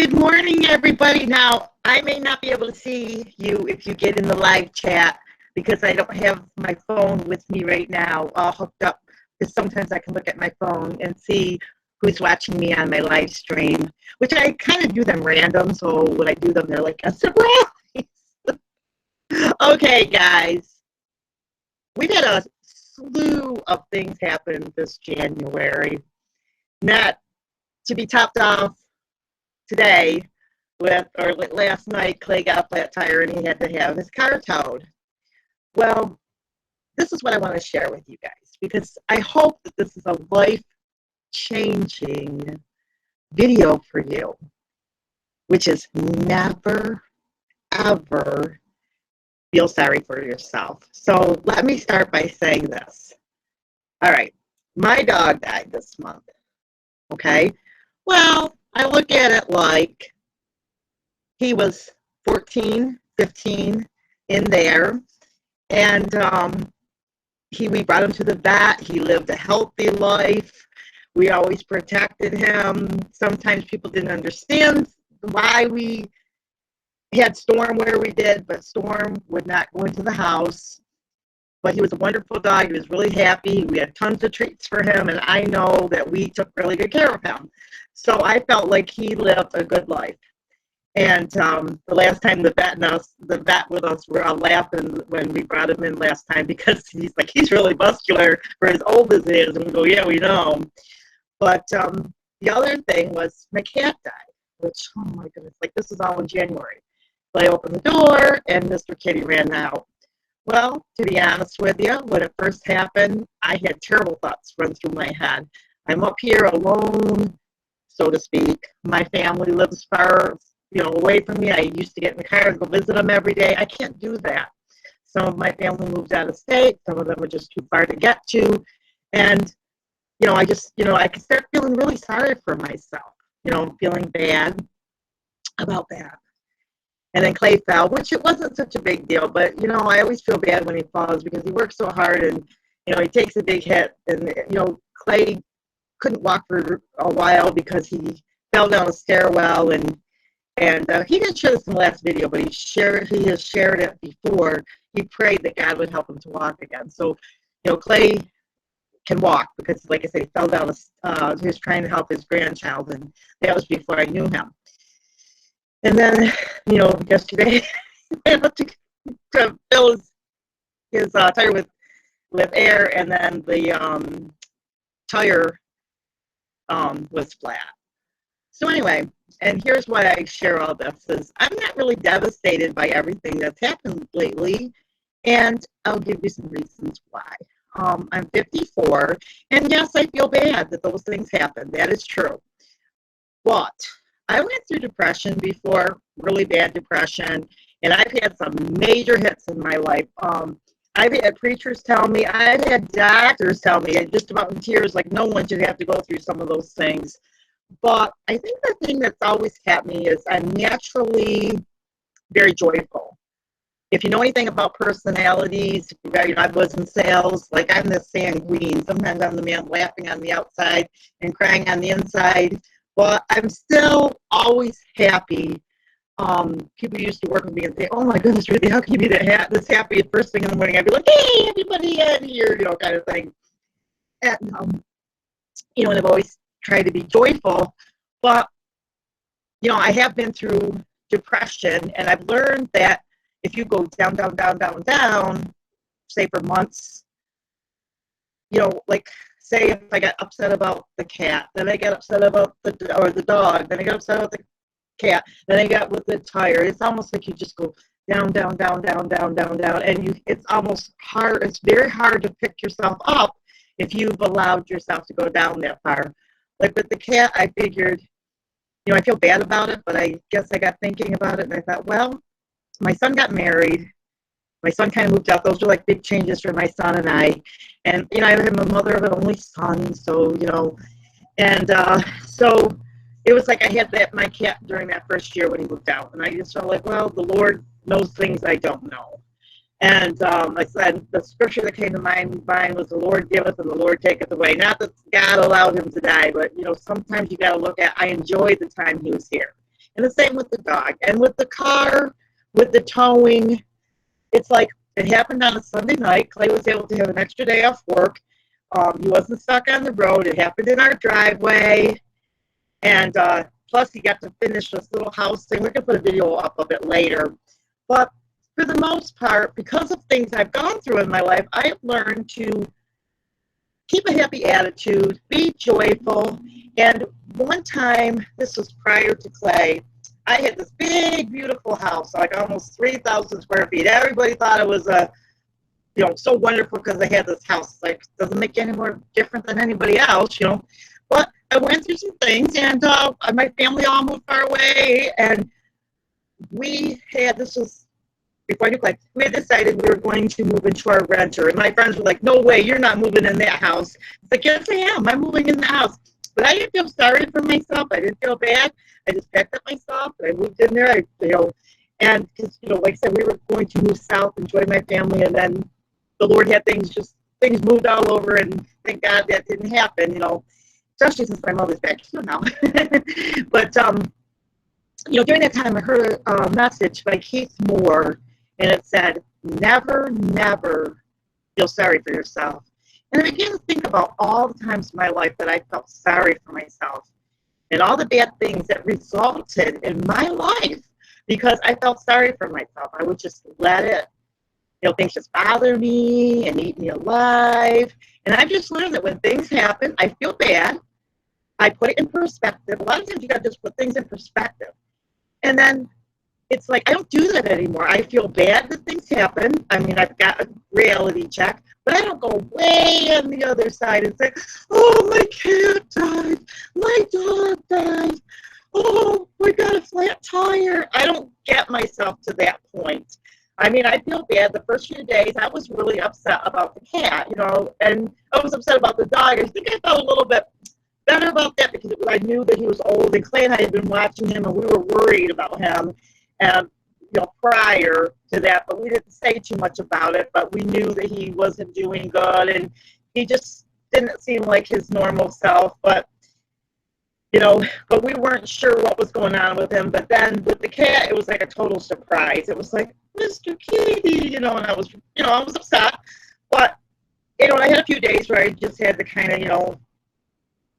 Good morning, everybody. Now, I may not be able to see you if you get in the live chat because I don't have my phone with me right now all hooked up. Because sometimes I can look at my phone and see who's watching me on my live stream, which I kind of do them random. So when I do them, they're like a surprise. Okay, guys, we've had a slew of things happen this January. Not to be topped off today or last night, Clay got a flat tire and he had to have his car towed. Well, this is what I want to share with you guys because I hope that this is a life-changing video for you, which is never, ever feel sorry for yourself. So let me start by saying this. All right, my dog died this month, okay? Well, I look at it like he was 14, 15 in there, and we brought him to the vet. He lived a healthy life. We always protected him. Sometimes people didn't understand why we had Storm where we did, but Storm would not go into the house. But he was a wonderful dog. He was really happy. We had tons of treats for him, and I know that we took really good care of him. So I felt like he lived a good life. And the last time the vet with us were all laughing when we brought him in last time because he's really muscular for as old as he is. And we go, yeah, we know. But the other thing was my cat died, which, oh my goodness, this is all in January. So I opened the door and Mr. Kitty ran out. Well, to be honest with you, when it first happened, I had terrible thoughts run through my head. I'm up here alone, so to speak. My family lives far, away from me. I used to get in the car and go visit them every day. I can't do that. Some of my family moved out of state. Some of them are just too far to get to. And, I could start feeling really sorry for myself, feeling bad about that. And then Clay fell, which it wasn't such a big deal. But, I always feel bad when he falls because he works so hard and, he takes a big hit. And, Clay couldn't walk for a while because he fell down a stairwell and he didn't share this in the last video, but he has shared it before. He prayed that God would help him to walk again. So, Clay can walk because, like I said, he fell down. He was trying to help his grandchild, and that was before I knew him. And then, yesterday, I had to fill his tire with air, and then the tire was flat. So anyway, and here's why I share all this, is I'm not really devastated by everything that's happened lately, and I'll give you some reasons why. I'm 54, and yes, I feel bad that those things happened. That is true. But I went through depression before, really bad depression, and I've had some major hits in my life. I've had preachers tell me, I've had doctors tell me, just about in tears, like no one should have to go through some of those things. But I think the thing that's always kept me is I'm naturally very joyful. If you know anything about personalities, I was in sales, I'm the sanguine. Sometimes I'm the man laughing on the outside and crying on the inside. But I'm still always happy. People used to work with me and say, oh my goodness, Ruthie, how can you be this happy at first thing in the morning? I'd be like, hey, everybody in here, kind of thing. And, and I've always tried to be joyful. But, I have been through depression, and I've learned that if you go down, down, down, down, down, say for months, say if I got upset about the cat, then I get upset about the dog, then I get upset about the cat, then I got with the tire. It's almost like you just go down, down, down, down, down, down, down, and it's almost hard. It's very hard to pick yourself up if you've allowed yourself to go down that far. Like with the cat, I figured, I feel bad about it, but I guess I got thinking about it, and I thought, well, my son got married. My son kind of moved out. Those were big changes for my son and I. And, I am a mother of an only son, so, and so it was like I had my cat during that first year when he moved out. And I just felt like, well, the Lord knows things I don't know. And I said, the scripture that came to mind was the Lord giveth and the Lord taketh away. Not that God allowed him to die, but, sometimes you got to look at, I enjoyed the time he was here. And the same with the dog. And with the car, with the towing, it's like it happened on a Sunday night. Clay was able to have an extra day off work. He wasn't stuck on the road. It happened in our driveway. And plus, he got to finish this little house thing. We're going to put a video up of it later. But for the most part, because of things I've gone through in my life, I've learned to keep a happy attitude, be joyful. And one time, this was prior to Clay, I had this big, beautiful house, like almost 3,000 square feet. Everybody thought it was so wonderful because I had this house. Like, doesn't make any more different than anybody else, But I went through some things, and my family all moved far away, and this was before I knew Clay, we had decided we were going to move into our renter. And my friends were like, no way, you're not moving in that house. It's like, yes, I am. I'm moving in the house. But I didn't feel sorry for myself. I didn't feel bad. I just packed up my stuff. I moved in there. And because, like I said, we were going to move south, enjoy my family. And then the Lord had things moved all over. And thank God that didn't happen, especially since my mother's back here now. But, during that time, I heard a message by Keith Moore. And it said, never, never feel sorry for yourself. And I began to think about all the times in my life that I felt sorry for myself and all the bad things that resulted in my life because I felt sorry for myself. I would just let it, things just bother me and eat me alive. And I've just learned that when things happen, I feel bad. I put it in perspective. A lot of times you got to just put things in perspective. And then it's like, I don't do that anymore. I feel bad that things happen. I mean, I've got a reality check, but I don't go way on the other side and say, oh, my cat died. My dog died. Oh, we got a flat tire. I don't get myself to that point. I mean, I feel bad. The first few days, I was really upset about the cat, and I was upset about the dog. I think I felt a little bit better about that because I knew that he was old, and Clay and I had been watching him, and we were worried about him. And, prior to that, but we didn't say too much about it, but we knew that he wasn't doing good, and he just didn't seem like his normal self, but we weren't sure what was going on with him. But then with the cat, it was like a total surprise. It was like, Mr. Kitty, and I was upset, but, I had a few days where I just had to kind of,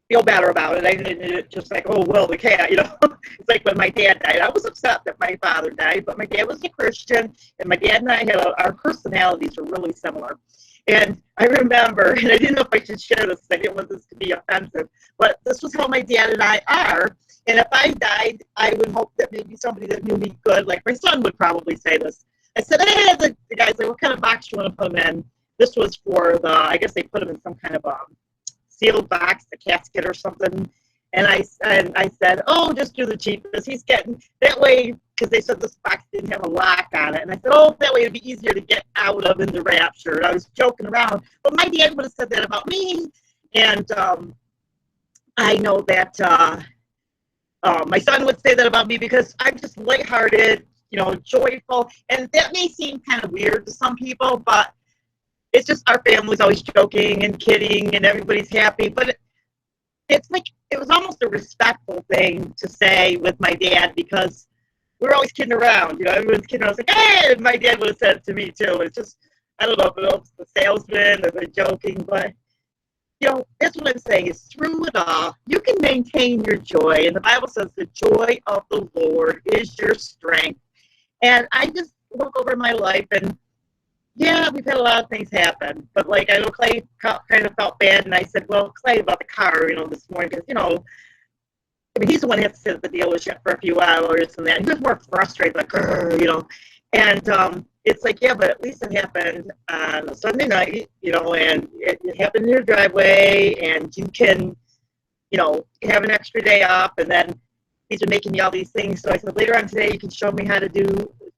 feel better about it. I didn't just like, oh, well, the cat, It's like when my dad died. I was upset that my father died, but my dad was a Christian, and my dad and I our personalities were really similar. And I remember, and I didn't know if I should share this, I didn't want this to be offensive, but this was how my dad and I are. And if I died, I would hope that maybe somebody that knew me good, like my son would probably say this. I said, hey, the guy's like, what kind of box do you want to put him in? This was for I guess they put him in some kind of sealed box, a casket or something. And I said, oh, just do the cheapest. He's getting that way, because they said this box didn't have a lock on it. And I said, oh, that way it'd be easier to get out of in the rapture. And I was joking around, but my dad would have said that about me. And I know that my son would say that about me because I'm just lighthearted, joyful. And that may seem kind of weird to some people, but it's just our family's always joking and kidding and everybody's happy. But it's like, it was almost a respectful thing to say with my dad because we're always kidding around. Everyone's kidding around. It's like, hey, my dad would have said it to me too. It's just, I don't know if it was the salesman or the joking, but, that's what I'm saying is through it all, you can maintain your joy. And the Bible says the joy of the Lord is your strength. And I just look over my life and, yeah, we've had a lot of things happen, but like I know Clay kind of felt bad, and I said, well, Clay, about the car, this morning, because, he's the one who had to sit at the dealership for a few hours and that. He was more frustrated, like, and it's like, yeah, but at least it happened on a Sunday night, and it happened in your driveway, and you can, have an extra day off, and then he's been making me all these things. So I said, later on today, you can show me how to do,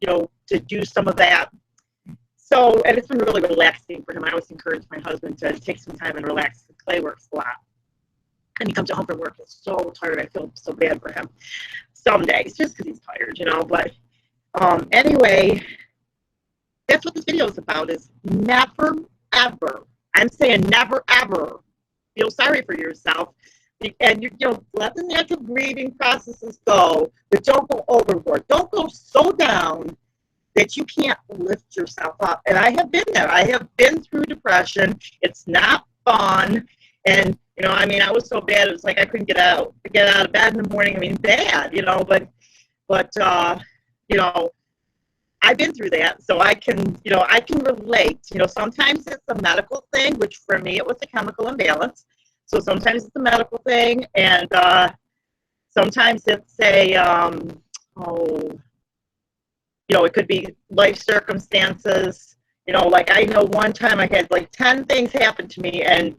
to do some of that. So, and it's been really relaxing for him. I always encourage my husband to take some time and relax. Clay works a lot. And he comes home from work, he's so tired. I feel so bad for him some days, just because he's tired, But anyway, that's what this video is about, is never, ever, I'm saying never, ever feel sorry for yourself, And you know, let the natural breathing processes go, but don't go overboard. Don't go so down that you can't lift yourself up. And I have been there. I have been through depression. It's not fun. And you know, I mean, I was so bad. It was like I couldn't get out of bed in the morning. I mean, bad. You know, but you know, I've been through that, so I can, you know, I can relate. You know, sometimes it's a medical thing, which for me it was a chemical imbalance. So sometimes it's a medical thing, and sometimes it's a, oh, you know, it could be life circumstances. You know, like I know one time I had like 10 things happen to me, and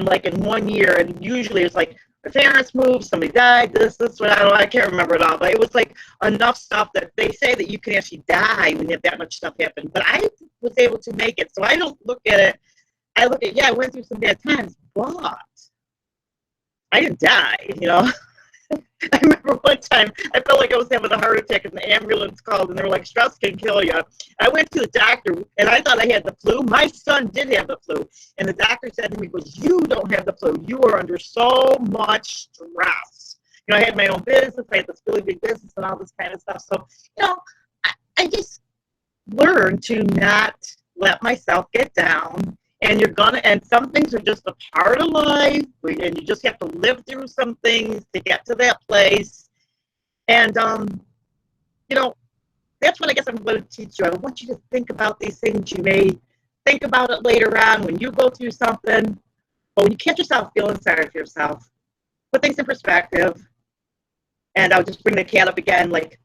like in 1 year, and usually it's like my parents moved, somebody died, this, what, I don't know, I can't remember it all, but it was like enough stuff that they say that you can actually die when you have that much stuff happen. But I was able to make it, so I don't look at it. I look at, yeah, I went through some bad times, but I didn't die, you know. I remember one time I felt like I was having a heart attack, and the ambulance called, and they were like, stress can kill you. I went to the doctor, and I thought I had the flu. My son did have the flu, and the doctor said to me, "Goes, you don't have the flu. You are under so much stress." You know, I had my own business. I had this really big business and all this kind of stuff. So, you know, I just learned to not let myself get down. And and some things are just a part of life, and you just have to live through some things to get to that place. And, you know, that's what I guess I'm going to teach you. I want you to think about these things. You may think about it later on when you go through something, but when you catch yourself feeling sorry for yourself, put things in perspective. And I'll just bring the cat up again, like,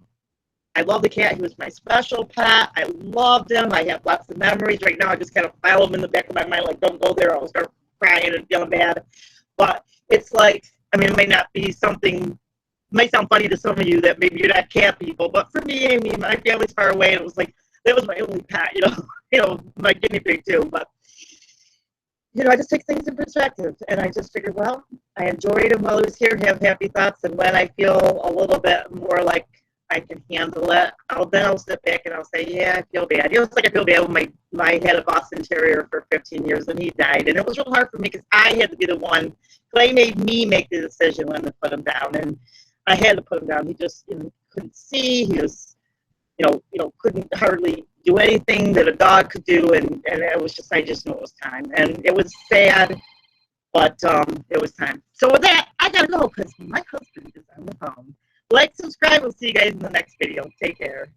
I love the cat. He was my special pet. I loved him. I have lots of memories. Right now, I just kind of file them in the back of my mind, like, don't go there. I'll start crying and feeling bad. But it's like, I mean, it may not be something, it might sound funny to some of you that maybe you're not cat people. But for me, I mean, my family's far away. And it was like, that was my only pet, you know, my guinea pig too. But, you know, I just take things in perspective. And I just figured, well, I enjoyed him while he was here, have happy thoughts. And when I feel a little bit more like I can handle it, I'll sit back and I'll say, yeah, I feel bad. It's like I feel bad when I had a Boston Terrier for 15 years and he died. And it was real hard for me because I had to be the one, they made me make the decision when to put him down. And I had to put him down. He just couldn't see. He was, you know, couldn't hardly do anything that a dog could do. And it was just, I just knew it was time. And it was sad, but it was time. So with that, I got to go because my husband is on the phone. Like, subscribe. We'll see you guys in the next video. Take care.